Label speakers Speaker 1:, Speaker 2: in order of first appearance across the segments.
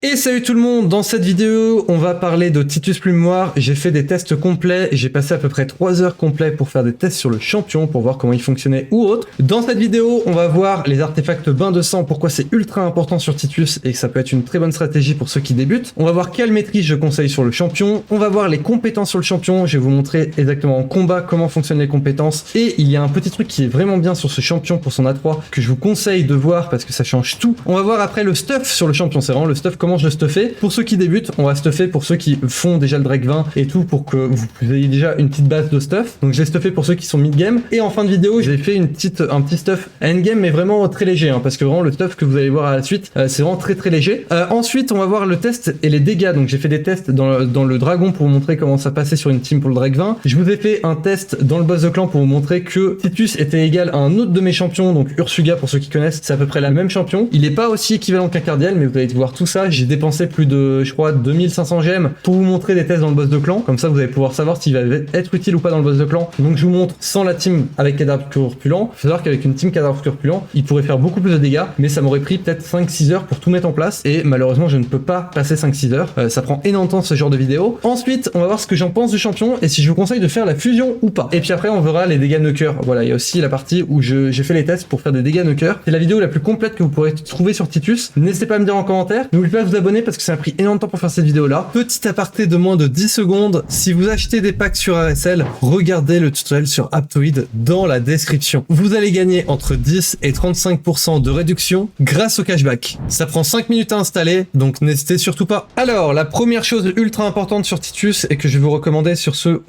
Speaker 1: Et salut tout le monde, dans cette vidéo, on va parler de Titus Plumemoire. J'ai fait des tests complets, j'ai passé à peu près 3 heures complets pour faire des tests sur le champion, pour voir comment il fonctionnait ou autre. Dans cette vidéo, on va voir les artefacts bain de sang, pourquoi c'est ultra important sur Titus et que ça peut être une très bonne stratégie pour ceux qui débutent. On va voir quelle maîtrise je conseille sur le champion. On va voir les compétences sur le champion, je vais vous montrer exactement en combat comment fonctionnent les compétences. Et il y a un petit truc qui est vraiment bien sur ce champion pour son A3 que je vous conseille de voir parce que ça change tout. On va voir après le stuff sur le champion, c'est vraiment le stuff comment je le stuffer. Pour ceux qui débutent, on va stuffer pour ceux qui font déjà le Drake 20 et tout pour que vous ayez déjà une petite base de stuff. Donc j'ai stuffé pour ceux qui sont mid-game. Et en fin de vidéo, j'ai fait un petit stuff end-game mais vraiment très léger parce que vraiment le stuff que vous allez voir à la suite, c'est vraiment très léger. Ensuite, on va voir le test et les dégâts. Donc j'ai fait des tests dans le dragon pour vous montrer comment ça passait sur une team pour le Drake 20. Je vous ai fait un test dans le boss de clan pour vous montrer que Titus était égal à un autre de mes champions, donc Ursuga pour ceux qui connaissent, c'est à peu près la même champion. Il n'est pas aussi équivalent qu'un Cardiel, mais vous allez voir tout ça. J'ai dépensé plus de, je crois, 2500 gemmes pour vous montrer des tests dans le boss de clan. Comme ça, vous allez pouvoir savoir s'il va être utile ou pas dans le boss de clan. Donc, je vous montre sans la team avec Cadavre Corpulent. Il faut savoir qu'avec une team Cadavre Corpulent, il pourrait faire beaucoup plus de dégâts, mais ça m'aurait pris peut-être 5-6 heures pour tout mettre en place. Et malheureusement, je ne peux pas passer 5-6 heures. Ça prend énormément de temps ce genre de vidéo. Ensuite, on va voir ce que j'en pense du champion et si je vous conseille de faire la fusion ou pas. Et puis après, on verra les dégâts knocker. Voilà, il y a aussi la partie où j'ai fait les tests pour faire des dégâts knocker. C'est la vidéo la plus complète que vous pourrez trouver sur Titus. N'hésitez pas à me dire en commentaire. N'oubliez pas de vous abonner parce que ça a pris énormément de temps pour faire cette vidéo là. Petit aparté de moins de 10 secondes, si vous achetez des packs sur RSL, regardez le tutoriel sur Aptoide dans la description. Vous allez gagner entre 10 et 35% de réduction grâce au cashback. Ça prend 5 minutes à installer, donc n'hésitez surtout pas. Alors, la première chose ultra importante sur Titus et que je vais vous recommander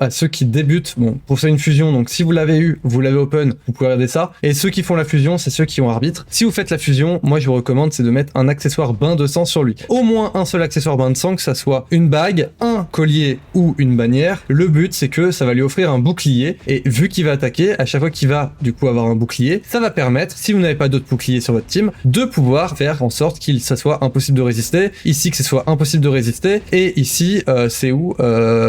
Speaker 1: à ceux qui débutent, bon, pour ça une fusion, donc si vous l'avez eu, vous l'avez open, vous pouvez regarder ça. Et ceux qui font la fusion, c'est ceux qui ont arbitre. Si vous faites la fusion, moi je vous recommande, c'est de mettre un accessoire bain de sang sur lui. Au moins un seul accessoire bain de sang, que ça soit une bague, un collier ou une bannière. Le but, c'est que ça va lui offrir un bouclier. Et vu qu'il va attaquer, à chaque fois qu'il va du coup avoir un bouclier, ça va permettre, si vous n'avez pas d'autres boucliers sur votre team, de pouvoir faire en sorte qu'il ça soit impossible de résister. Ici, que ce soit impossible de résister. Et ici, c'est où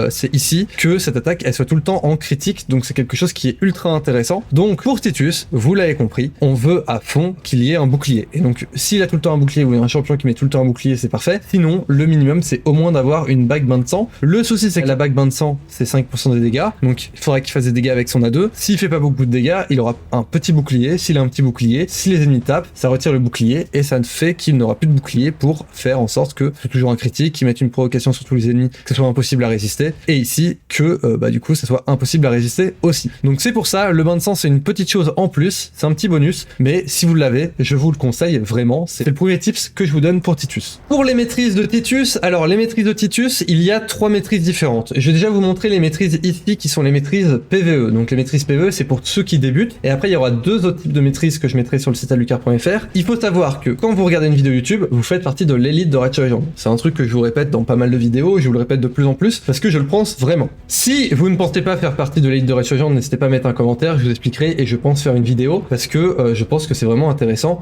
Speaker 1: c'est ici que cette attaque, elle soit tout le temps en critique. Donc c'est quelque chose qui est ultra intéressant. Donc pour Titus, vous l'avez compris, on veut à fond qu'il y ait un bouclier. Et donc s'il a tout le temps un bouclier ou un champion qui met tout le temps un bouclier, c'est parfait. Sinon, le minimum, c'est au moins d'avoir une bague bain de sang. Le souci, c'est que la bague bain de sang, c'est 5% des dégâts. Donc il faudrait qu'il fasse des dégâts avec son A2. S'il fait pas beaucoup de dégâts, il aura un petit bouclier. S'il a un petit bouclier, si les ennemis tapent, ça retire le bouclier et ça ne fait qu'il n'aura plus de bouclier pour faire en sorte que c'est toujours un critique, qu'il mette une provocation sur tous les ennemis, que ce soit impossible à résister. Et ici, que du coup, ça soit impossible à résister aussi. Donc c'est pour ça, le bain de sang, c'est une petite chose en plus, c'est un petit bonus, mais si vous l'avez, je vous le conseille vraiment. C'est le premier tips que je vous donne pour Titus. Pour les maîtrises de Titus, alors les maîtrises de Titus, il y a 3 maîtrises différentes. Je vais déjà vous montrer les maîtrises ici qui sont les maîtrises PvE. Donc les maîtrises PvE, c'est pour ceux qui débutent. Et après, il y aura 2 autres types de maîtrises que je mettrai sur le site alucard.fr. Il faut savoir que quand vous regardez une vidéo YouTube, vous faites partie de l'élite de Red Legend. C'est un truc que je vous répète dans pas mal de vidéos, je vous le répète de plus en plus parce que je le pense vraiment. Si vous ne pensez pas faire partie de l'élite de Red Legend, n'hésitez pas à mettre un commentaire, je vous expliquerai et je pense faire une vidéo parce que je pense que c'est vraiment intéressant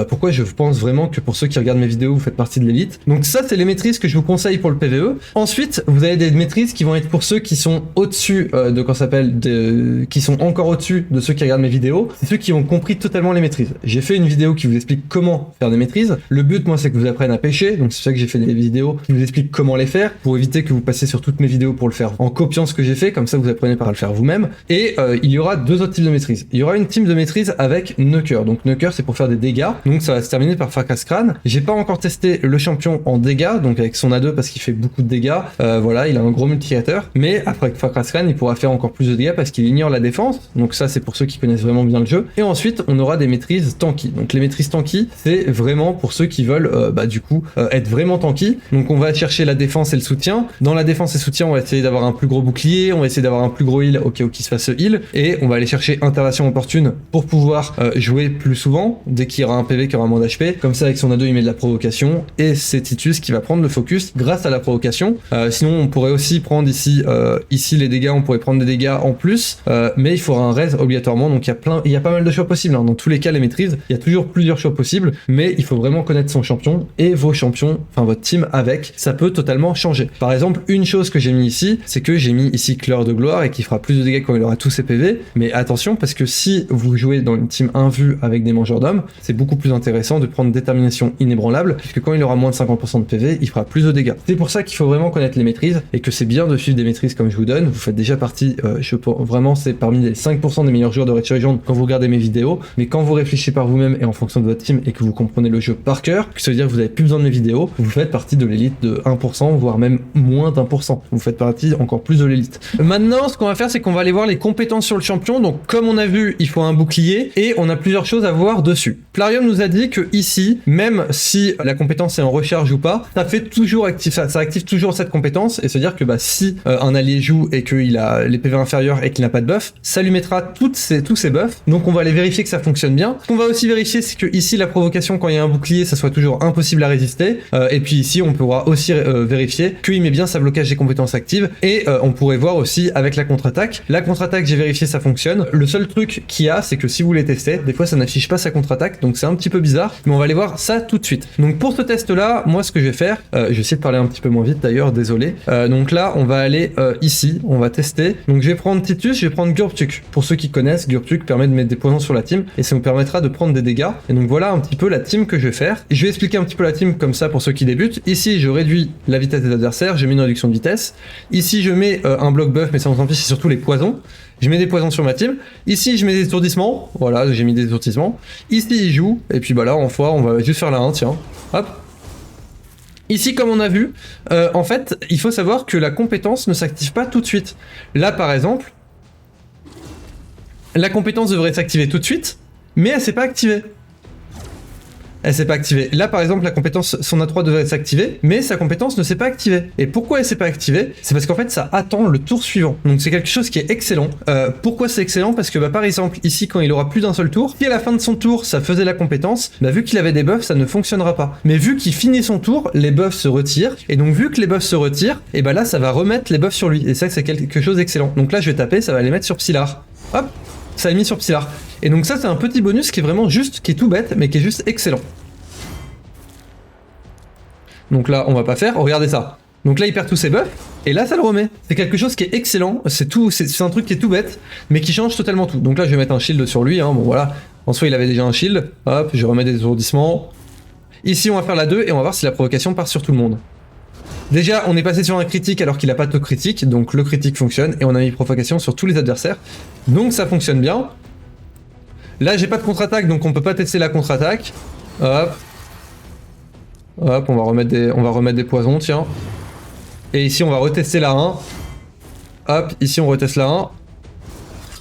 Speaker 1: pourquoi je pense vraiment que pour ceux qui regardent mes vidéos, vous faites partie de l'élite. Donc ça, c'est les maîtrises que je vous conseille pour le PvE. Ensuite, vous avez des maîtrises qui vont être pour ceux qui sont au-dessus qui sont encore au-dessus de ceux qui regardent mes vidéos. C'est ceux qui ont compris totalement les maîtrises. J'ai fait une vidéo qui vous explique comment faire des maîtrises. Le but, moi, c'est que vous appreniez à pêcher. Donc c'est ça que j'ai fait des vidéos qui vous expliquent comment les faire pour éviter que vous passiez sur toutes mes vidéos pour le faire en copiant ce que j'ai fait. Comme ça, vous apprenez par le faire vous-même. Et il y aura 2 autres types de maîtrises. Il y aura une team de maîtrise avec Knocker. Donc Knocker, c'est pour faire des dégâts. Donc ça va se terminer par fracasse crâne. J'ai pas encore testé le champion en dégâts, donc avec son A2 parce qu'il fait beaucoup de dégâts. Voilà, il a un gros multiplicateur. Mais après fracasse crâne, il pourra faire encore plus de dégâts parce qu'il ignore la défense. Donc ça, c'est pour ceux qui connaissent vraiment bien le jeu. Et ensuite, on aura des maîtrises tanky. Donc les maîtrises tanky, c'est vraiment pour ceux qui veulent être vraiment tanky. Donc on va chercher la défense et le soutien. Dans la défense et soutien, on va essayer d'avoir un plus gros bouclier, on va essayer d'avoir un plus gros heal au cas où qu'il se fasse heal, et on va aller chercher intervention opportune pour pouvoir jouer plus souvent dès qu'il y aura un PV qui aura moins d'HP. Comme ça, avec son A2, il met de la provocation et c'est Titus qui va prendre le focus grâce à la provocation. Sinon, on pourrait aussi prendre ici les dégâts, on pourrait prendre des dégâts en plus, mais il faudra un raise obligatoirement. Donc il y a pas mal de choix possibles. Dans tous les cas, les maîtrises, il y a toujours plusieurs choix possibles, mais il faut vraiment connaître son champion et vos champions, enfin votre team avec. Ça peut totalement changer. Par exemple, une chose que j'ai mis ici, c'est que j'ai mis ici Claire de gloire et qui fera plus de dégâts quand il aura tous ses PV. Mais attention, parce que si vous jouez dans une team 1 vue avec des mangeurs d'hommes, c'est beaucoup plus intéressant de prendre détermination inébranlable, puisque quand il aura moins de 50% de PV, il fera plus de dégâts. C'est pour ça qu'il faut vraiment connaître les maîtrises et que c'est bien de suivre des maîtrises comme je vous donne. Vous faites déjà partie, vraiment c'est parmi les 5% des meilleurs joueurs de Red Legend quand vous regardez mes vidéos, mais quand vous réfléchissez par vous-même et en fonction de votre team et que vous comprenez le jeu par cœur, ça veut dire que vous n'avez plus besoin de mes vidéos, vous faites partie de l'élite de 1%, voire même moins d'1%. Vous faites partie encore plus de l'élite. Maintenant, ce qu'on va faire, c'est qu'on va aller voir les compétences sur le champion. Donc, comme on a vu, il faut un bouclier et on a plusieurs choses à voir dessus. Plarium nous a dit que ici, même si la compétence est en recharge ou pas, ça fait toujours ça active toujours cette compétence et se dire que si un allié joue et qu'il a les PV inférieurs et qu'il n'a pas de buff, ça lui mettra tous ces buffs. Donc, on va aller vérifier que ça fonctionne bien. Ce qu'on va aussi vérifier, c'est que ici, la provocation, quand il y a un bouclier, ça soit toujours impossible à résister. Et puis ici, on pourra aussi vérifier qu'il met bien sa blocage des compétences actives. Et on pourrait voir aussi avec la contre-attaque. La contre-attaque, j'ai vérifié, ça fonctionne. Le seul truc qu'il y a, c'est que si vous les testez, des fois, ça n'affiche pas sa contre-attaque. Donc, c'est un petit peu bizarre. Mais on va aller voir ça tout de suite. Donc, pour ce test-là, moi, ce que je vais faire, je vais essayer de parler un petit peu moins vite d'ailleurs, désolé. Donc là, on va aller ici, on va tester. Donc, je vais prendre Titus, je vais prendre Gurtuk. Pour ceux qui connaissent, Gurtuk permet de mettre des poisons sur la team et ça nous permettra de prendre des dégâts. Et donc, voilà un petit peu la team que je vais faire. Et je vais expliquer un petit peu la team comme ça pour ceux qui débutent. Ici, je réduis la vitesse des adversaires, je mets une réduction de vitesse. Ici, je mets un bloc buff, mais ça on s'en fiche, c'est surtout les poisons. Je mets des poisons sur ma team. Ici, je mets des étourdissements. Voilà, j'ai mis des étourdissements. Ici, il joue. Et puis bah là, en fois, on va juste faire la 1, tiens. Hop. Ici, comme on a vu, en fait, il faut savoir que la compétence ne s'active pas tout de suite. Là, par exemple, la compétence devrait s'activer tout de suite, mais elle s'est pas activée. Elle s'est pas activée. Là, par exemple, la compétence son A3 devrait s'activer, mais sa compétence ne s'est pas activée. Et pourquoi elle s'est pas activée? C'est parce qu'en fait, ça attend le tour suivant. Donc, c'est quelque chose qui est excellent. Pourquoi c'est excellent? Parce que, par exemple, ici, quand il aura plus d'un seul tour, si à la fin de son tour, ça faisait la compétence, vu qu'il avait des buffs, ça ne fonctionnera pas. Mais vu qu'il finit son tour, les buffs se retirent. Et donc, vu que les buffs se retirent, et là, ça va remettre les buffs sur lui. Et ça, c'est quelque chose d'excellent. Donc là, je vais taper, ça va les mettre sur Psylar. Hop, ça a mis sur Psylar. Et donc ça, c'est un petit bonus qui est vraiment juste, qui est tout bête, mais qui est juste excellent. Donc là, on va pas faire. Oh, regardez ça. Donc là, il perd tous ses buffs. Et là, ça le remet. C'est quelque chose qui est excellent. C'est un truc qui est tout bête, mais qui change totalement tout. Donc là, je vais mettre un shield sur lui. Bon, voilà. En soi, il avait déjà un shield. Hop, je remets des étourdissements. Ici, on va faire la 2 et on va voir si la provocation part sur tout le monde. Déjà, on est passé sur un critique alors qu'il n'a pas de critique. Donc le critique fonctionne. Et on a mis provocation sur tous les adversaires. Donc ça fonctionne bien. Là, j'ai pas de contre-attaque, donc on peut pas tester la contre-attaque. Hop. Hop, on va remettre des poisons, tiens. Et ici, on va retester la 1. Hop, ici, on reteste la 1.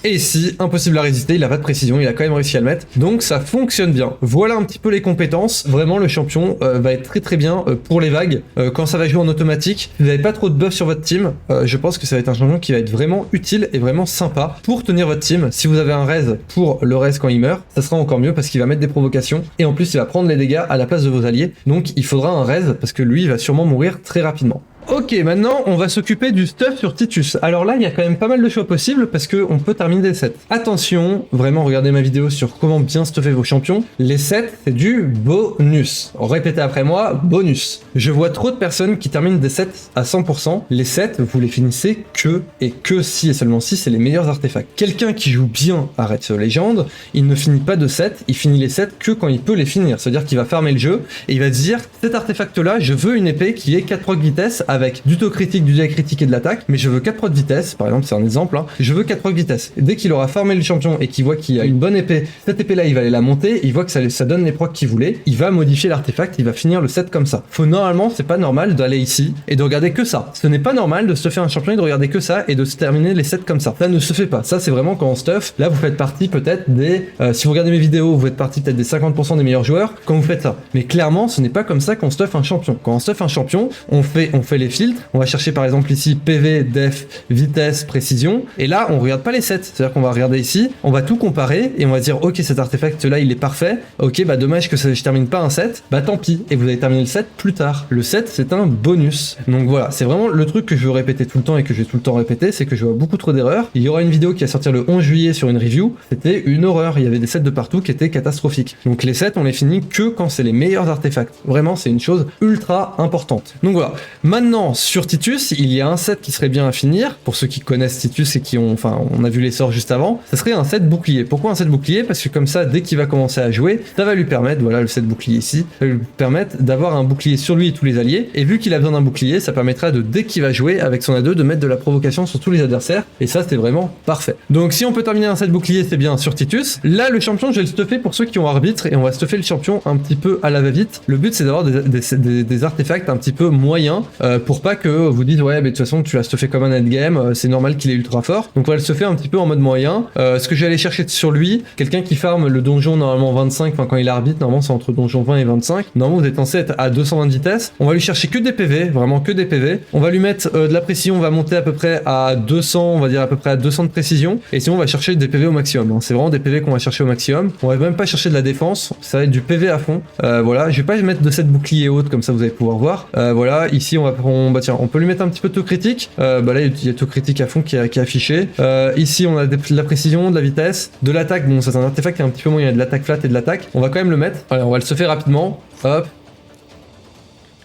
Speaker 1: Et ici, impossible à résister, il a pas de précision, il a quand même réussi à le mettre. Donc ça fonctionne bien. Voilà un petit peu les compétences. Vraiment, le champion va être très très bien pour les vagues. Quand ça va jouer en automatique, vous n'avez pas trop de buff sur votre team. Je pense que ça va être un champion qui va être vraiment utile et vraiment sympa pour tenir votre team. Si vous avez un raise pour le raise quand il meurt, ça sera encore mieux parce qu'il va mettre des provocations. Et en plus, il va prendre les dégâts à la place de vos alliés. Donc il faudra un raise parce que lui, il va sûrement mourir très rapidement. Ok, maintenant on va s'occuper du stuff sur Titus. Alors là, il y a quand même pas mal de choix possibles parce qu'on peut terminer des sets. Attention, vraiment regardez ma vidéo sur comment bien stuffer vos champions. Les sets, c'est du bonus. Répétez après moi, bonus. Je vois trop de personnes qui terminent des sets à 100%. Les sets, vous les finissez que si et seulement si c'est les meilleurs artefacts. Quelqu'un qui joue bien à Red Legend, il ne finit pas de sets, il finit les sets que quand il peut les finir. C'est-à-dire qu'il va farmer le jeu et il va se dire, cet artefact-là, je veux une épée qui ait 4 proc vitesse avec du taux critique, du dégât critique et de l'attaque, mais je veux 4 proc vitesse, par exemple, c'est un exemple, je veux 4 proc vitesse. Et dès qu'il aura farmé le champion et qu'il voit qu'il a une bonne épée, cette épée-là, il va aller la monter, il voit que ça donne les procs qu'il voulait, il va modifier l'artefact, il va finir le set comme ça. Normalement, c'est pas normal d'aller ici et de regarder que ça. Ce n'est pas normal de se faire un champion et de regarder que ça et de se terminer les sets comme ça. Ça ne se fait pas. Ça, c'est vraiment quand on stuff. Là, vous faites partie peut-être des... si vous regardez mes vidéos, vous faites partie peut-être des 50% des meilleurs joueurs quand vous faites ça. Mais clairement, ce n'est pas comme ça qu'on stuff un champion. Quand on stuff un champion, on fait les filtres, on va chercher par exemple ici PV, def, vitesse, précision, et là on regarde pas les sets, c'est-à-dire qu'on va regarder ici, on va tout comparer et on va dire ok cet artefact là il est parfait, ok bah dommage que je termine pas un set, bah tant pis, et vous allez terminer le set plus tard. Le set c'est un bonus. Donc voilà, c'est vraiment le truc que je veux répéter tout le temps et que je vais tout le temps répéter, c'est que je vois beaucoup trop d'erreurs. Il y aura une vidéo qui va sortir le 11 juillet sur une review, c'était une horreur, il y avait des sets de partout qui étaient catastrophiques. Donc les sets on les finit que quand c'est les meilleurs artefacts. Vraiment c'est une chose ultra importante. Donc voilà, maintenant Maintenant, sur Titus, il y a un set qui serait bien à finir, pour ceux qui connaissent Titus et qui ont, enfin, on a vu les sorts juste avant, ça serait un set bouclier. Pourquoi un set bouclier? Parce que comme ça, dès qu'il va commencer à jouer, ça va lui permettre, voilà le set bouclier ici, ça va lui permettre d'avoir un bouclier sur lui et tous les alliés, et vu qu'il a besoin d'un bouclier, ça permettra de, dès qu'il va jouer avec son A2, de mettre de la provocation sur tous les adversaires, et ça c'est vraiment parfait. Donc si on peut terminer un set bouclier, c'est bien sur Titus. Là, le champion, je vais le stuffer pour ceux qui ont arbitre, et on va stuffer le champion un petit peu à la va-vite. Le but c'est d'avoir des artefacts un petit peu moyens, pour pas que vous dites ouais mais de toute façon tu l'as stuffé comme un endgame, c'est normal qu'il est ultra fort. Donc on va le stuffer un petit peu en mode moyen. Ce que je vais aller chercher sur lui, quelqu'un qui farme le donjon normalement 25, enfin quand il arbitre, normalement c'est entre donjon 20 et 25. Normalement vous êtes censé être à 220 de vitesse. On va lui chercher que des PV, vraiment que des PV. On va lui mettre de la précision, on va monter à peu près à 200, on va dire à peu près à 200 de précision. Et sinon on va chercher des PV au maximum, hein. C'est vraiment des PV qu'on va chercher au maximum. On va même pas chercher de la défense, ça va être du PV à fond. Voilà, je vais pas mettre de cette bouclier haute comme ça vous allez pouvoir voir. Voilà, ici on va bah tiens, on peut lui mettre un petit peu de taux critique. Bah là il y a taux critique à fond qui est affiché. Ici on a de la précision, de la vitesse, de l'attaque. Bon ça c'est un artefact qui est un petit peu moyen, il y a de l'attaque flat et de l'attaque. On va quand même le mettre. Allez, on va le se faire rapidement. Hop.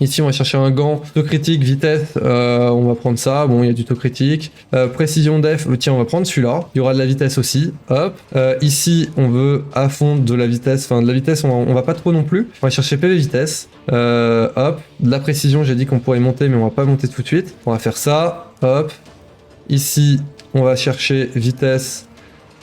Speaker 1: Ici on va chercher un gant, taux critique, vitesse, on va prendre ça, bon il y a du taux critique, précision def, tiens on va prendre celui-là, il y aura de la vitesse aussi, hop, ici on veut à fond de la vitesse, enfin de la vitesse on va pas trop non plus, on va chercher PV vitesse, hop, de la précision j'ai dit qu'on pourrait monter mais on va pas monter tout de suite, on va faire ça, hop, ici on va chercher vitesse,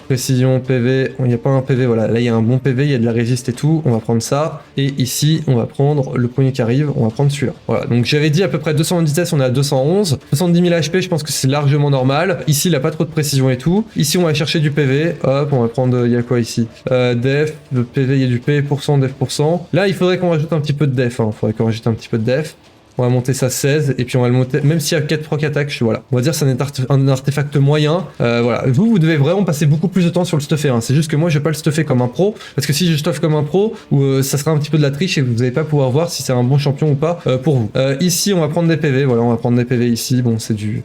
Speaker 1: précision, PV, il n'y a pas un PV, voilà, là il y a un bon PV, il y a de la résiste et tout, on va prendre ça, et ici on va prendre le premier qui arrive, on va prendre celui-là. Voilà, donc j'avais dit à peu près 220 de vitesse, on est à 211, 70 000 HP, je pense que c'est largement normal, ici il n'a pas trop de précision et tout, ici on va chercher du PV, hop, on va prendre, il y a quoi ici, def, le PV, il y a du PV%, def%, là il faudrait qu'on rajoute un petit peu de def, hein. Faudrait qu'on rajoute un petit peu de def. On va monter ça 16 et puis on va le monter, même s'il y a 4 proc attaques, voilà. On va dire que c'est un artefact moyen. Voilà. Vous devez vraiment passer beaucoup plus de temps sur le stuffer, hein. C'est juste que moi je vais pas le stuffer comme un pro, parce que si je stuff comme un pro, ça sera un petit peu de la triche et vous n'allez pas pouvoir voir si c'est un bon champion ou pas pour vous. Ici on va prendre des PV, voilà, on va prendre des PV ici, bon c'est du...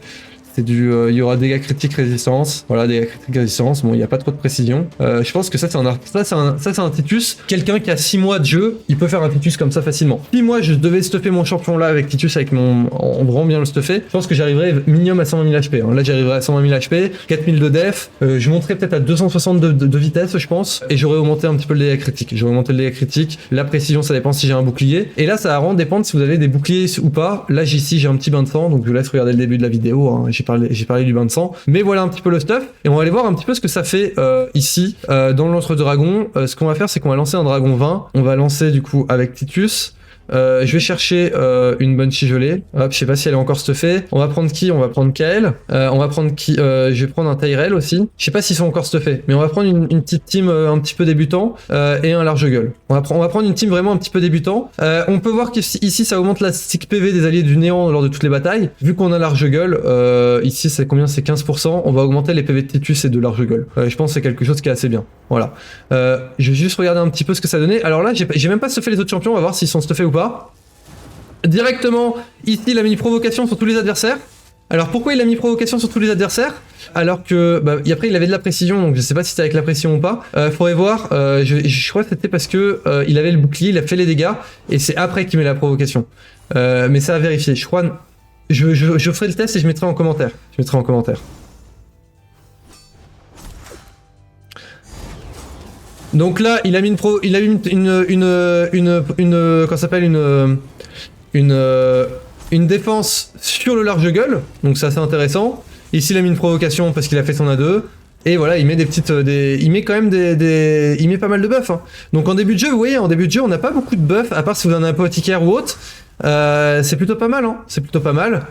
Speaker 1: il y aura dégâts critiques résistance, voilà, dégâts critiques résistance, bon il n'y a pas trop de précision. Je pense que ça c'est un Titus, quelqu'un qui a 6 mois de jeu, il peut faire un Titus comme ça facilement. Si moi je devais stuffer mon champion là avec Titus, avec en vraiment bien le stuffer, je pense que j'arriverais minimum à 120 000 HP, hein. Là j'arriverais à 120 000 HP, 4000 de def, je monterais peut-être à 260 de vitesse je pense, et j'aurais augmenté un petit peu le dégâts critique, la précision ça dépend si j'ai un bouclier, et là ça va vraiment dépendre si vous avez des boucliers ou pas. Là ici j'ai un petit bain de sang, donc je vous laisse regarder le début de la vidéo, hein. J'ai parlé du bain de sang, mais voilà un petit peu le stuff, et on va aller voir un petit peu ce que ça fait ici, dans l'entre-dragon. Ce qu'on va faire, c'est qu'on va lancer un dragon 20, on va lancer du coup avec Titus. Je vais chercher une Banshee gelée. Hop, je sais pas si elle est encore stuffée. On va prendre qui? On va prendre Kael. On va prendre qui? Je vais prendre un Tyrell aussi. Je sais pas s'ils sont encore stuffés, mais on va prendre une petite team un petit peu débutant et un large gueule. On va prendre une team vraiment un petit peu débutant. On peut voir qu'ici ça augmente la stick PV des alliés du néant lors de toutes les batailles. Vu qu'on a large gueule, ici c'est combien? C'est 15%. On va augmenter les PV de Titus et de large gueule. Je pense que c'est quelque chose qui est assez bien. Voilà. Je vais juste regarder un petit peu ce que ça donnait. Alors là, j'ai même pas stuffé les autres champions. On va voir s'ils sont stuffés ou pas. Directement, ici il a mis provocation sur tous les adversaires. Alors pourquoi il a mis provocation sur tous les adversaires? Alors que, après il avait de la précision, donc je sais pas si c'était avec la pression ou pas. Faudrait voir, je crois que c'était parce que il avait le bouclier, il a fait les dégâts, et c'est après qu'il met la provocation. Mais ça à vérifier, je crois... Je ferai le test et je mettrai en commentaire. Donc là, il a mis une défense sur le large gueule, donc c'est assez intéressant. Ici, il a mis une provocation parce qu'il a fait son A2. Et voilà, il met il met quand même il met pas mal de buffs, hein. Donc en début de jeu, vous voyez, on n'a pas beaucoup de buffs, à part si vous en avez un apothicaire ou autre. C'est plutôt pas mal, hein. C'est plutôt pas mal.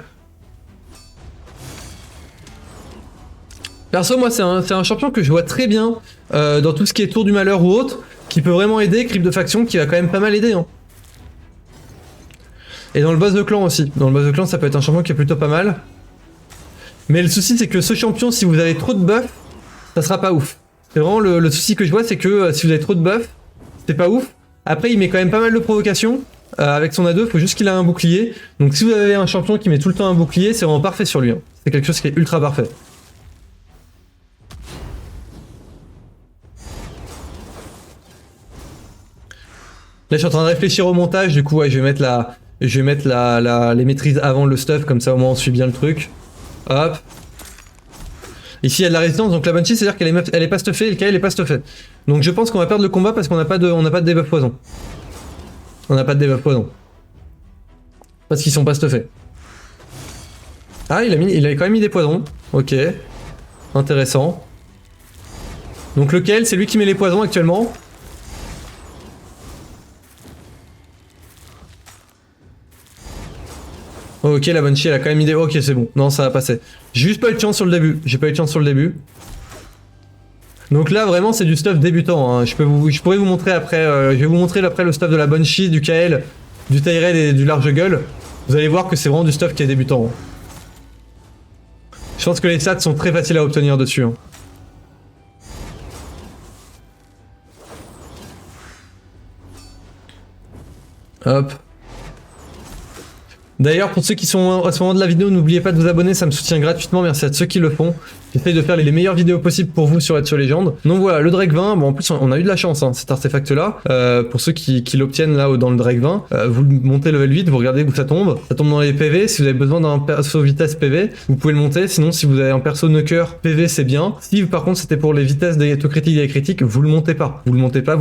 Speaker 1: Perso, moi, c'est un champion que je vois très bien dans tout ce qui est tour du malheur ou autre, qui peut vraiment aider, crypte de faction, qui va quand même pas mal aider, hein. Et dans le boss de clan aussi. Dans le boss de clan, ça peut être un champion qui est plutôt pas mal. Mais le souci, c'est que ce champion, si vous avez trop de buffs, ça sera pas ouf. C'est vraiment le souci que je vois, c'est que si vous avez trop de buffs, c'est pas ouf. Après, il met quand même pas mal de provocation. Avec son A2, faut juste qu'il ait un bouclier. Donc si vous avez un champion qui met tout le temps un bouclier, c'est vraiment parfait sur lui, hein. C'est quelque chose qui est ultra parfait. Là, je suis en train de réfléchir au montage, du coup, ouais, je vais mettre Et je vais mettre les maîtrises avant le stuff, comme ça au moins on suit bien le truc. Hop. Ici il y a de la résistance, donc la Banshee c'est à dire qu'elle est pas stuffée et le Kael est pas stuffé. Donc je pense qu'on va perdre le combat parce qu'on n'a pas de debuff poison. On n'a pas de debuff poison. Parce qu'ils sont pas stuffés. Ah il a quand même mis des poisons. Ok. Intéressant. Donc le Kael c'est lui qui met les poisons actuellement. Ok, la Banshee elle a quand même mis des... Ok, c'est bon. Non, ça va passer. J'ai juste pas eu de chance sur le début. J'ai pas eu de chance sur le début. Donc là, vraiment, c'est du stuff débutant. Hein. Je pourrais vous montrer après... je vais vous montrer après le stuff de la Banshee, du Kael, du Tyrell et du large gueule. Vous allez voir que c'est vraiment du stuff qui est débutant. Hein. Je pense que les stats sont très faciles à obtenir dessus. Hein. Hop. D'ailleurs, pour ceux qui sont à ce moment de la vidéo, n'oubliez pas de vous abonner, ça me soutient gratuitement, merci à ceux qui le font. J'essaye de faire les meilleures vidéos possibles pour vous sur Ezio Legend. Donc voilà, le Drake 20, bon en plus on a eu de la chance, hein, cet artefact là. Pour ceux qui l'obtiennent là dans le Drake 20, vous montez level 8, vous regardez où ça tombe dans les PV. Si vous avez besoin d'un perso vitesse PV, vous pouvez le monter. Sinon, si vous avez un perso knocker PV, c'est bien. Si par contre c'était pour les vitesses des taux critiques et des critiques, vous le montez pas. Vous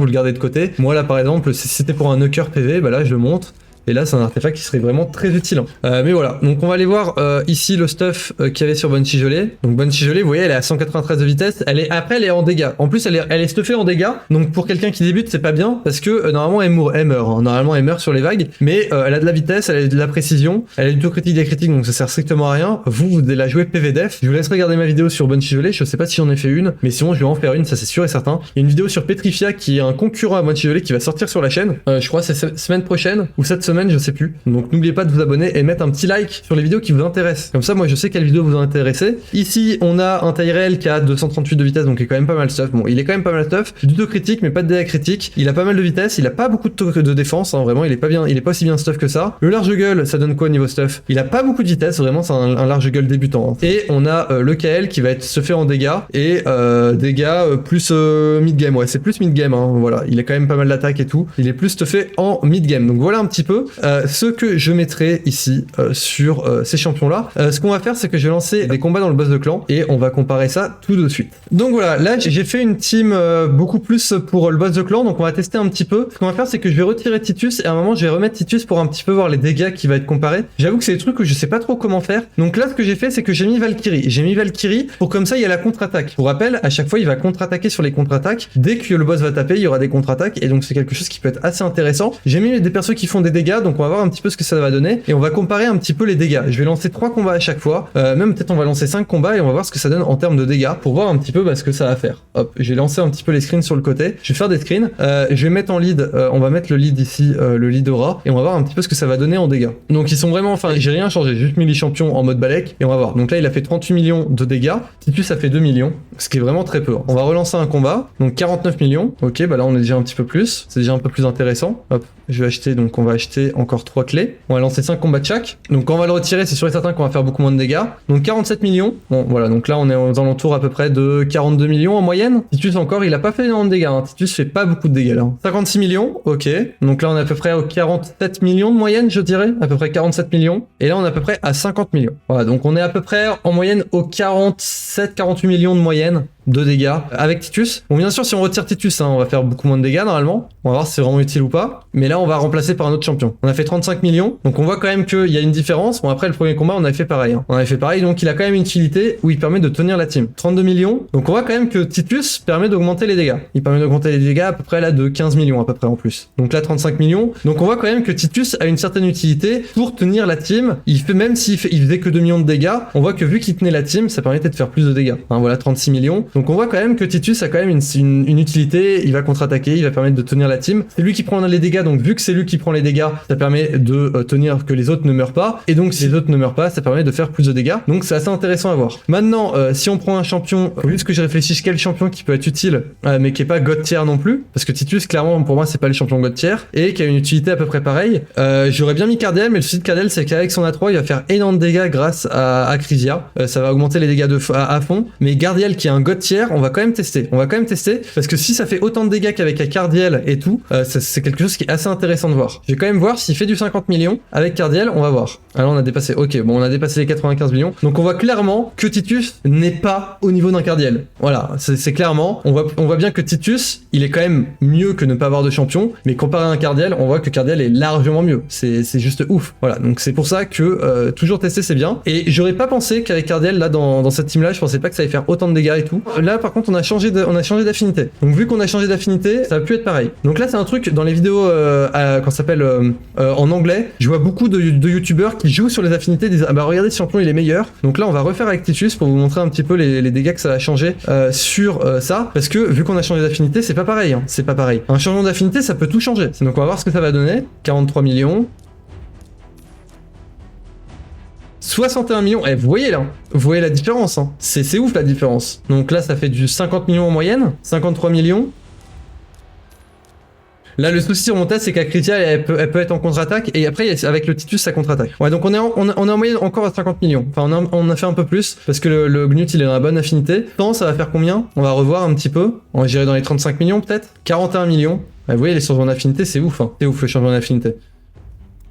Speaker 1: le gardez de côté. Moi là par exemple, si c'était pour un knocker PV, bah là je le monte. Et là, c'est un artefact qui serait vraiment très utile. Mais voilà, donc on va aller voir ici le stuff qu'il y avait sur Banshee Gelée. Donc Banshee Gelée, vous voyez, elle est à 193 de vitesse. Après, elle est en dégâts. En plus, elle est stuffée en dégâts. Donc pour quelqu'un qui débute, c'est pas bien parce que normalement, elle meurt. Hein. Normalement, elle meurt sur les vagues. Mais elle a de la vitesse, elle a de la précision, elle a du taux critique des critiques, donc ça sert strictement à rien. Vous la jouez PV def. Je vous laisse regarder ma vidéo sur Banshee Gelée. Je sais pas si j'en ai fait une, mais sinon, je vais en faire une, ça c'est sûr et certain. Il y a une vidéo sur Petrifia qui est un concurrent à Banshee Gelée qui va sortir sur la chaîne. Je crois que c'est semaine prochaine ou cette semaine, je sais plus. Donc n'oubliez pas de vous abonner et mettre un petit like sur les vidéos qui vous intéressent. Comme ça, moi je sais quelle vidéo vous intéressez. Ici, on a un Tyrell qui a 238 de vitesse, donc il est quand même pas mal stuff. Bon, il est quand même pas mal stuff. Du taux critique, mais pas de dégâts critiques. Il a pas mal de vitesse, il a pas beaucoup de taux de défense, hein, vraiment, il est pas aussi bien stuff que ça. Le large gueule, ça donne quoi niveau stuff? Il a pas beaucoup de vitesse, vraiment, c'est un large gueule débutant. Hein. Et on a le Kael qui va être se fait en dégâts et dégâts plus mid-game. Ouais, c'est plus mid-game, hein, voilà. Il a quand même pas mal d'attaque et tout. Il est plus fait en mid-game. Donc voilà un petit peu ce que je mettrai ici sur ces champions-là. Ce qu'on va faire, c'est que je vais lancer des combats dans le boss de clan et on va comparer ça tout de suite. Donc voilà, là j'ai fait une team beaucoup plus pour le boss de clan, donc on va tester un petit peu. Ce qu'on va faire, c'est que je vais retirer Titus et à un moment je vais remettre Titus pour un petit peu voir les dégâts qui va être comparé. J'avoue que c'est des trucs que je sais pas trop comment faire. Donc là, ce que j'ai fait, c'est que j'ai mis Valkyrie. J'ai mis Valkyrie pour comme ça il y a la contre-attaque. Pour rappel, à chaque fois il va contre-attaquer sur les contre-attaques. Dès que le boss va taper, il y aura des contre-attaques et donc c'est quelque chose qui peut être assez intéressant. J'ai mis des persos qui font des dégâts, donc on va voir un petit peu ce que ça va donner et on va comparer un petit peu les dégâts. Je vais lancer 3 combats à chaque fois, même peut-être on va lancer 5 combats et on va voir ce que ça donne en termes de dégâts pour voir un petit peu ce que ça va faire. Hop, j'ai lancé un petit peu les screens sur le côté. Je vais faire des screens. Je vais mettre en lead, on va mettre le lead ici, le lead aura et on va voir un petit peu ce que ça va donner en dégâts. Donc ils sont vraiment, enfin j'ai rien changé, j'ai juste mis les champions en mode balèque et on va voir. Donc là il a fait 38 millions de dégâts, Titus ça fait 2 millions, ce qui est vraiment très peu. On va relancer un combat, donc 49 millions. Ok, bah là on est déjà un petit peu plus, c'est déjà un peu plus intéressant. Hop, je vais acheter, donc on va acheter encore 3 clés. On va lancer 5 combats de chaque. Donc quand on va le retirer, c'est sûr et certain qu'on va faire beaucoup moins de dégâts. Donc 47 millions. Bon voilà, donc là on est aux alentours à peu près de 42 millions en moyenne. Titus encore, il a pas fait énormément de dégâts. Hein. Titus fait pas beaucoup de dégâts là. 56 millions, ok. Donc là on est à peu près aux 47 millions de moyenne, je dirais. À peu près 47 millions. Et là on est à peu près à 50 millions. Voilà, donc on est à peu près en moyenne aux 47-48 millions de moyenne de dégâts avec Titus. Bon bien sûr si on retire Titus, hein, on va faire beaucoup moins de dégâts normalement. On va voir si c'est vraiment utile ou pas. Mais là on va remplacer par un autre champion. On a fait 35 millions. Donc on voit quand même qu'il y a une différence. Bon après le premier combat on avait fait pareil. Hein. On avait fait pareil donc il a quand même une utilité où il permet de tenir la team. 32 millions. Donc on voit quand même que Titus permet d'augmenter les dégâts. Il permet d'augmenter les dégâts à peu près là de 15 millions à peu près en plus. Donc là 35 millions. Donc on voit quand même que Titus a une certaine utilité pour tenir la team. Il fait même s'il faisait que 2 millions de dégâts. On voit que vu qu'il tenait la team ça permettait de faire plus de dégâts. Hein, voilà 36 millions. Donc on voit quand même que Titus a quand même une utilité, il va contre-attaquer, il va permettre de tenir la team. C'est lui qui prend les dégâts, donc vu que c'est lui qui prend les dégâts, ça permet de tenir que les autres ne meurent pas. Et donc si les autres ne meurent pas, ça permet de faire plus de dégâts. Donc c'est assez intéressant à voir. Maintenant, si on prend un champion, faut juste que je réfléchisse quel champion qui peut être utile, mais qui est pas God tier non plus, parce que Titus, clairement, pour moi, c'est pas le champion God tier, et qui a une utilité à peu près pareille. J'aurais bien mis Cardiel, mais le souci de Cardiel, c'est qu'avec son A3, il va faire énormément de dégâts grâce à Crysia. Ça va augmenter les dégâts à fond. Mais Gardiel, qui est un God God tier, on va quand même tester. On va quand même tester parce que si ça fait autant de dégâts qu'avec la Cardiel et tout, c'est quelque chose qui est assez intéressant de voir. Je vais quand même voir s'il fait du 50 millions avec Cardiel, on va voir. Alors on a dépassé, ok, bon on a dépassé les 95 millions. Donc on voit clairement que Titus n'est pas au niveau d'un Cardiel. Voilà, c'est clairement, on voit bien que Titus, il est quand même mieux que ne pas avoir de champion, mais comparé à un Cardiel, on voit que Cardiel est largement mieux. C'est juste ouf. Voilà, donc c'est pour ça que toujours tester c'est bien. Et j'aurais pas pensé qu'avec Cardiel, là dans cette team là, je pensais pas que ça allait faire autant de dégâts et tout. Là par contre on a changé d'affinité. Donc vu qu'on a changé d'affinité, ça va plus être pareil. Donc là c'est un truc dans les vidéos qu'on s'appelle en anglais, je vois beaucoup de youtubeurs qui jouent sur les affinités, disent ah bah regardez ce champion il est meilleur. Donc là on va refaire avec Titus pour vous montrer un petit peu les dégâts que ça a changé sur ça, parce que vu qu'on a changé d'affinité c'est pas pareil, hein. C'est pas pareil. Un changement d'affinité ça peut tout changer. Donc on va voir ce que ça va donner. 43 millions. 61 millions, vous voyez là, vous voyez la différence, hein. C'est ouf la différence. Donc là ça fait du 50 millions en moyenne, 53 millions. Là le souci sur mon test c'est qu'Acritia elle peut être en contre-attaque et après avec le Titus ça contre-attaque. Ouais donc on est en moyenne encore à 50 millions. Enfin on a fait un peu plus parce que le Gnut il est dans la bonne affinité. Tant ça va faire combien? On va revoir un petit peu. On va gérer dans les 35 millions peut-être. 41 millions. Vous voyez les changements d'affinité c'est ouf, hein. C'est ouf le changement d'affinité.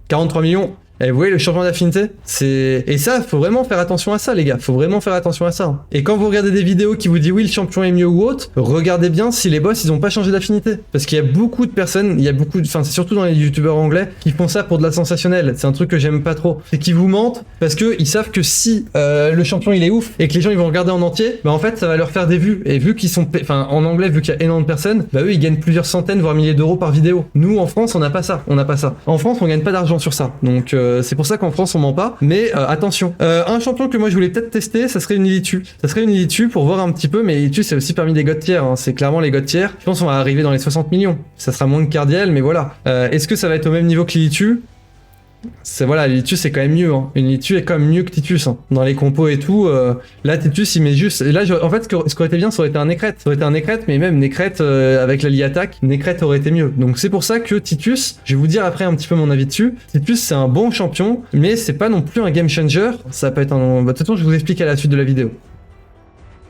Speaker 1: 43 millions. Et vous voyez le changement d'affinité, et ça faut vraiment faire attention à ça les gars, faut vraiment faire attention à ça. Et quand vous regardez des vidéos qui vous disent oui le champion est mieux ou autre, regardez bien si les boss ils ont pas changé d'affinité, parce qu'il y a beaucoup de personnes, enfin c'est surtout dans les youtubeurs anglais qui font ça pour de la sensationnelle. C'est un truc que j'aime pas trop, c'est qu'ils vous mentent parce que ils savent que si le champion il est ouf et que les gens ils vont regarder en entier, bah en fait ça va leur faire des vues, et vu qu'ils sont, enfin en anglais vu qu'il y a énormément de personnes, bah eux ils gagnent plusieurs centaines voire milliers d'euros par vidéo. Nous en France on n'a pas ça, En France on gagne pas d'argent sur ça, donc c'est pour ça qu'en France on ment pas, mais attention. Un champion que moi je voulais peut-être tester, ça serait une Lilitu. Ça serait une Lilitu pour voir un petit peu, mais Lilitu c'est aussi parmi les God tier, hein. C'est clairement les God tier. Je pense qu'on va arriver dans les 60 millions. Ça sera moins que Cardiel, mais voilà. Est-ce que ça va être au même niveau que Lilitu? Voilà, Lilitu c'est quand même mieux, hein. Une Lilitu est quand même mieux que Titus, hein. Dans les compos et tout, là Titus il met juste, et là en fait ce qui aurait été bien ça aurait été un Necrète, mais même Necrète avec la Lee attaque, Necrète aurait été mieux. Donc c'est pour ça que Titus, je vais vous dire après un petit peu mon avis dessus, Titus c'est un bon champion, mais c'est pas non plus un game changer, ça peut être un... de toute façon je vous explique à la suite de la vidéo.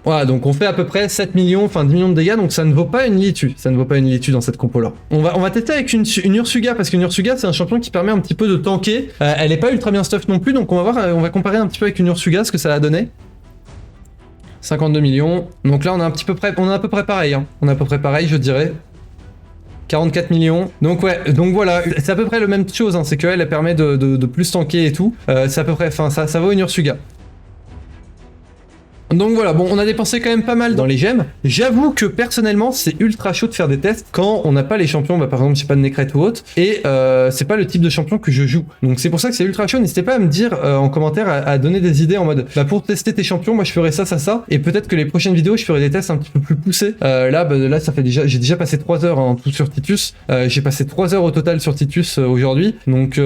Speaker 1: Voilà, donc on fait à peu près 7 millions, enfin 10 millions de dégâts, donc ça ne vaut pas une Lilitu. Ça ne vaut pas une Lilitu dans cette compo-là. On va tester avec une Ursuga, parce qu'une Ursuga, c'est un champion qui permet un petit peu de tanker. Elle est pas ultra bien stuff non plus, donc on va voir, on va comparer un petit peu avec une Ursuga, ce que ça a donné. 52 millions. Donc là, on a à peu près pareil, hein. On a à peu près pareil, je dirais. 44 millions. Donc ouais, donc voilà, c'est à peu près la même chose, hein. C'est qu'elle permet de plus tanker et tout. C'est à peu près, enfin ça vaut une Ursuga. Donc voilà, bon, on a dépensé quand même pas mal dans les gemmes. J'avoue que personnellement, c'est ultra chaud de faire des tests quand on n'a pas les champions, bah par exemple, je sais pas de Necrète ou autre, et c'est pas le type de champion que je joue. Donc c'est pour ça que c'est ultra chaud. N'hésitez pas à me dire en commentaire, à donner des idées en mode, bah pour tester tes champions, moi je ferais ça, et peut-être que les prochaines vidéos, je ferai des tests un petit peu plus poussés. Là, ça fait j'ai déjà passé 3 heures en tout sur Titus. J'ai passé 3 heures au total sur Titus aujourd'hui, donc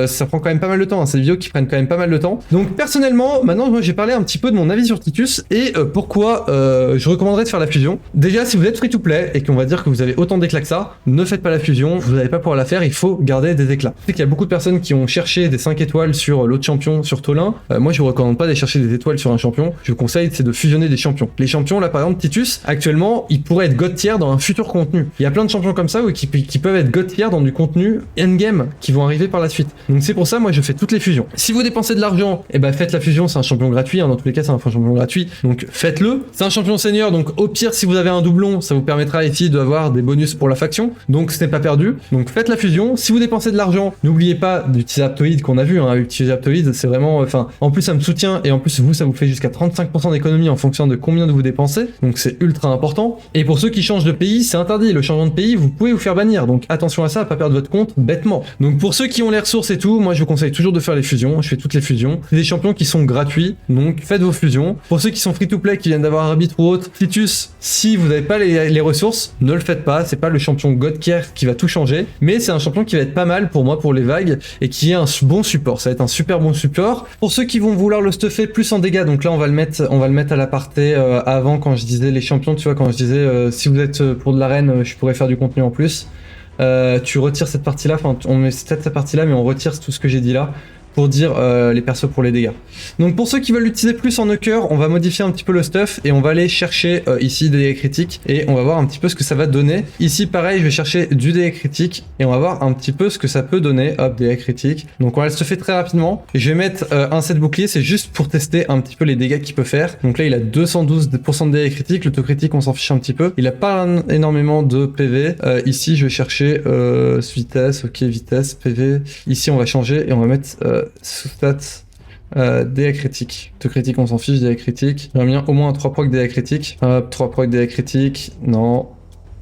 Speaker 1: ça prend quand même pas mal de temps, hein. C'est des vidéos qui prennent quand même pas mal de temps. Donc personnellement, maintenant, moi j'ai parlé un petit peu de mon avis sur Titus. Et pourquoi je recommanderais de faire la fusion. Déjà, si vous êtes free to play et qu'on va dire que vous avez autant d'éclats que ça, ne faites pas la fusion, vous n'allez pas pouvoir la faire, il faut garder des éclats. Je sais qu'il y a beaucoup de personnes qui ont cherché des 5 étoiles sur l'autre champion, sur Tolin. Moi je vous recommande pas d'aller chercher des étoiles sur un champion, je vous conseille c'est de fusionner des champions. Les champions là par exemple Titus, actuellement il pourrait être God tier dans un futur contenu. Il y a plein de champions comme ça qui peuvent être God tier dans du contenu endgame qui vont arriver par la suite. Donc c'est pour ça moi je fais toutes les fusions. Si vous dépensez de l'argent, et ben faites la fusion, c'est un champion gratuit, hein. Dans tous les cas c'est un champion gratuit. Donc faites-le. C'est un champion senior, donc au pire si vous avez un doublon, ça vous permettra ici d'avoir des bonus pour la faction. Donc ce n'est pas perdu. Donc faites la fusion. Si vous dépensez de l'argent, n'oubliez pas d'utiliser Aptoide qu'on a vu, hein. Utiliser Aptoide, c'est vraiment, enfin, en plus ça me soutient et en plus vous ça vous fait jusqu'à 35% d'économie en fonction de combien de vous dépensez. Donc c'est ultra important. Et pour ceux qui changent de pays, c'est interdit. Le changement de pays, vous pouvez vous faire bannir. Donc attention à ça, à pas perdre votre compte bêtement. Donc pour ceux qui ont les ressources et tout, moi je vous conseille toujours de faire les fusions. Je fais toutes les fusions. C'est des champions qui sont gratuits. Donc faites vos fusions. Pour ceux qui sont free to play, qui viennent d'avoir un arbitre ou autre, Titus, si vous n'avez pas les ressources, ne le faites pas. C'est pas le champion God tier qui va tout changer, mais c'est un champion qui va être pas mal pour moi pour les vagues et qui est un bon support. Ça va être un super bon support. Pour ceux qui vont vouloir le stuffer plus en dégâts, donc là on va le mettre à l'aparté avant quand je disais les champions, tu vois, quand je disais si vous êtes pour de l'arène, je pourrais faire du contenu en plus. Tu retires cette partie là, enfin on met peut-être cette partie là mais on retire tout ce que j'ai dit là. pour dire les persos pour les dégâts. Donc pour ceux qui veulent l'utiliser plus en knocker, on va modifier un petit peu le stuff et on va aller chercher ici des dégâts critiques et on va voir un petit peu ce que ça va donner. Ici pareil, je vais chercher du dégât critique et on va voir un petit peu ce que ça peut donner. Hop, dégâts critiques. Donc on va le stuffer très rapidement. Je vais mettre un set bouclier, c'est juste pour tester un petit peu les dégâts qu'il peut faire. Donc là il a 212% de dégâts critiques, l'auto-critique on s'en fiche un petit peu. Il a pas énormément de PV. Ici je vais chercher vitesse, ok, vitesse, PV. Ici on va changer et on va mettre sous-stats dégâts critiques. Auto-critique on s'en fiche, dégâts critiques. J'aimerais bien au moins 3 proc dégâts critiques. Hop, 3 proc dégâts critiques. Non.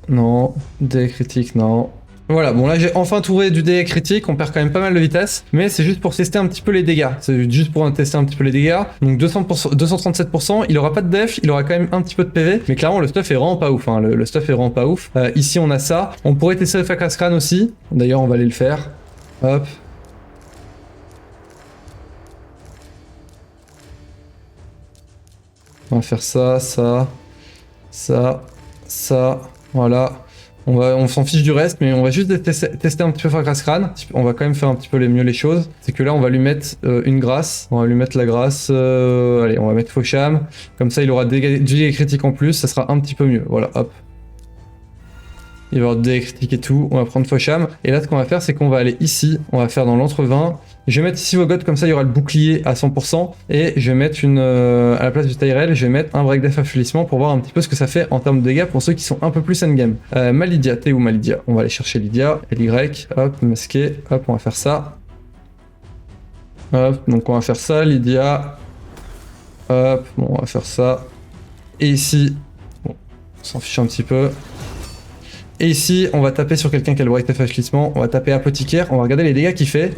Speaker 1: Non. Dégâts critiques, non. Voilà, bon là j'ai enfin trouvé du dégât critique, on perd quand même pas mal de vitesse, mais c'est juste pour tester un petit peu les dégâts, c'est juste pour tester un petit peu les dégâts. Donc 237%, il aura pas de def, il aura quand même un petit peu de PV, mais clairement le stuff est vraiment pas ouf, hein. Le stuff est vraiment pas ouf. Ici on a ça, on pourrait tester le Fracas Crâne aussi, d'ailleurs on va aller le faire. Hop. On va faire ça, ça, ça, ça, voilà. On s'en fiche du reste, mais on va juste tester un petit peu Fracas Crâne. On va quand même faire un petit peu mieux les choses. C'est que là, on va lui mettre une grâce. On va lui mettre la grâce. Allez, on va mettre Faucham. Comme ça, il aura du dégâts critiques en plus. Ça sera un petit peu mieux. Voilà, hop. Il va y avoir des critiques et tout. On va prendre Faucham. Et là, ce qu'on va faire, c'est qu'on va aller ici. On va faire dans l'entre-20. Je vais mettre ici Vogot, comme ça il y aura le bouclier à 100%. Et je vais mettre à la place du Tyrell, je vais mettre un break def affaiblissement pour voir un petit peu ce que ça fait en termes de dégâts pour ceux qui sont un peu plus endgame. Malidia, t'es où Malidia? On va aller chercher Lydia. LY, hop, masqué. Hop, on va faire ça. Hop, donc on va faire ça, Lydia. Hop, bon, on va faire ça. Et ici, bon, on s'en fiche un petit peu. Et ici, on va taper sur quelqu'un qui a le break def affaiblissement. On va taper apothicaire. On va regarder les dégâts qu'il fait.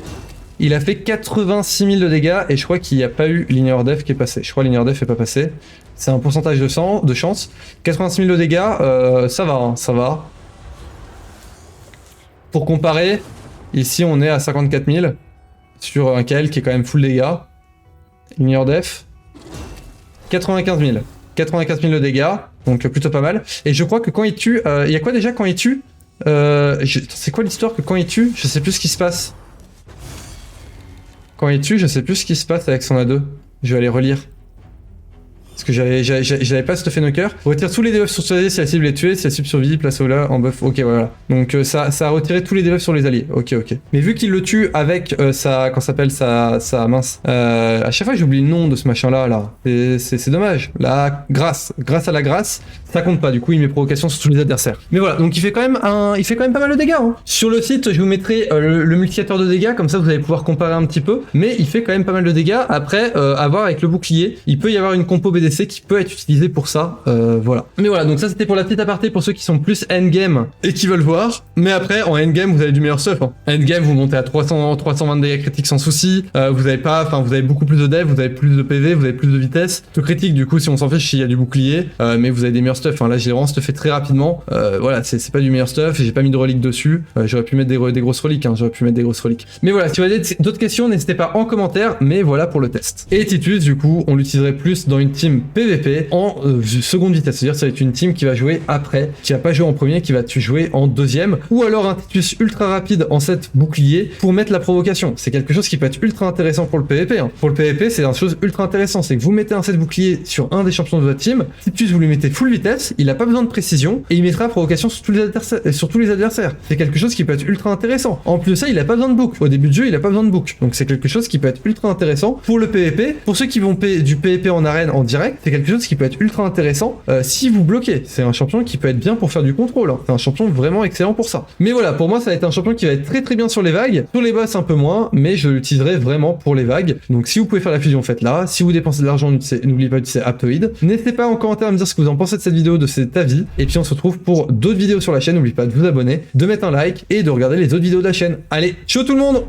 Speaker 1: Il a fait 86 000 de dégâts et je crois qu'il n'y a pas eu Linear Def qui est passé. Je crois que Linear Def n'est pas passé. C'est un pourcentage de chance. 86 000 de dégâts, ça va, hein, ça va. Pour comparer, ici on est à 54 000 sur un Kael qui est quand même full dégâts. Linear Def, 95 000. 95 000 de dégâts, donc plutôt pas mal. Et je crois que quand il tue, il y a quoi déjà quand il tue? C'est quoi l'histoire que quand il tue? Je sais plus ce qui se passe. Quand il tue, je sais plus ce qui se passe avec son A2. Je vais aller relire. Parce que j'avais pas stuffé knocker. Retire tous les debuffs sur les alliés si la cible est tuée, si la cible survit, place au là en buff. Ok, voilà. Donc ça a retiré tous les debuffs sur les alliés. Ok, ok. Mais vu qu'il le tue avec sa mince. À chaque fois j'oublie le nom de ce machin là. C'est dommage. La grâce à la grâce, ça compte pas. Du coup il met provocation sur tous les adversaires. Mais voilà, donc il fait quand même pas mal de dégâts. Hein. Sur le site, je vous mettrai le multiplicateur de dégâts, comme ça vous allez pouvoir comparer un petit peu. Mais il fait quand même pas mal de dégâts. Après, à voir avec le bouclier, il peut y avoir une compo BDC qui peut être utilisé pour ça, voilà. Mais voilà, donc ça c'était pour la petite aparté pour ceux qui sont plus endgame et qui veulent voir. Mais après, en endgame, vous avez du meilleur stuff. Hein. Endgame, vous montez à 320 dégâts critiques sans souci. Vous avez beaucoup plus de dev, vous avez plus de PV, vous avez plus de vitesse. Le critique, du coup, si on s'en fiche, il y a du bouclier, mais vous avez des meilleurs stuff. Hein. Là, j'ai vraiment stuffé très rapidement. Voilà, c'est pas du meilleur stuff. J'ai pas mis de reliques dessus. J'aurais pu mettre des grosses reliques. Hein. J'aurais pu mettre des grosses reliques. Mais voilà, si vous avez d'autres questions, n'hésitez pas en commentaire. Mais voilà pour le test. Et Titus, du coup, on l'utiliserait plus dans une team PVP en seconde vitesse, c'est-à-dire ça va être une team qui va jouer après, qui va pas jouer en premier, qui va jouer en deuxième, ou alors un Titus ultra rapide en set bouclier pour mettre la provocation. C'est quelque chose qui peut être ultra intéressant pour le PVP. Hein. Pour le PVP, c'est une chose ultra intéressante, c'est que vous mettez un set bouclier sur un des champions de votre team, Titus vous lui mettez full vitesse, il a pas besoin de précision, et il mettra la provocation sur tous les adversaires. C'est quelque chose qui peut être ultra intéressant. En plus de ça, il a pas besoin de book. Au début de jeu, il a pas besoin de book. Donc c'est quelque chose qui peut être ultra intéressant pour le PVP. Pour ceux qui vont du PVP en arène en direct, c'est quelque chose qui peut être ultra intéressant si vous bloquez. C'est un champion qui peut être bien pour faire du contrôle. Hein. C'est un champion vraiment excellent pour ça. Mais voilà, pour moi, ça va être un champion qui va être très très bien sur les vagues. Sur les boss, un peu moins, mais je l'utiliserai vraiment pour les vagues. Donc si vous pouvez faire la fusion, faites-la. Si vous dépensez de l'argent, n'oubliez pas d'utiliser Aptoid. N'hésitez pas en commentaire à me dire ce que vous en pensez de cette vidéo, de cet avis. Et puis on se retrouve pour d'autres vidéos sur la chaîne. N'oubliez pas de vous abonner, de mettre un like et de regarder les autres vidéos de la chaîne. Allez, ciao tout le monde!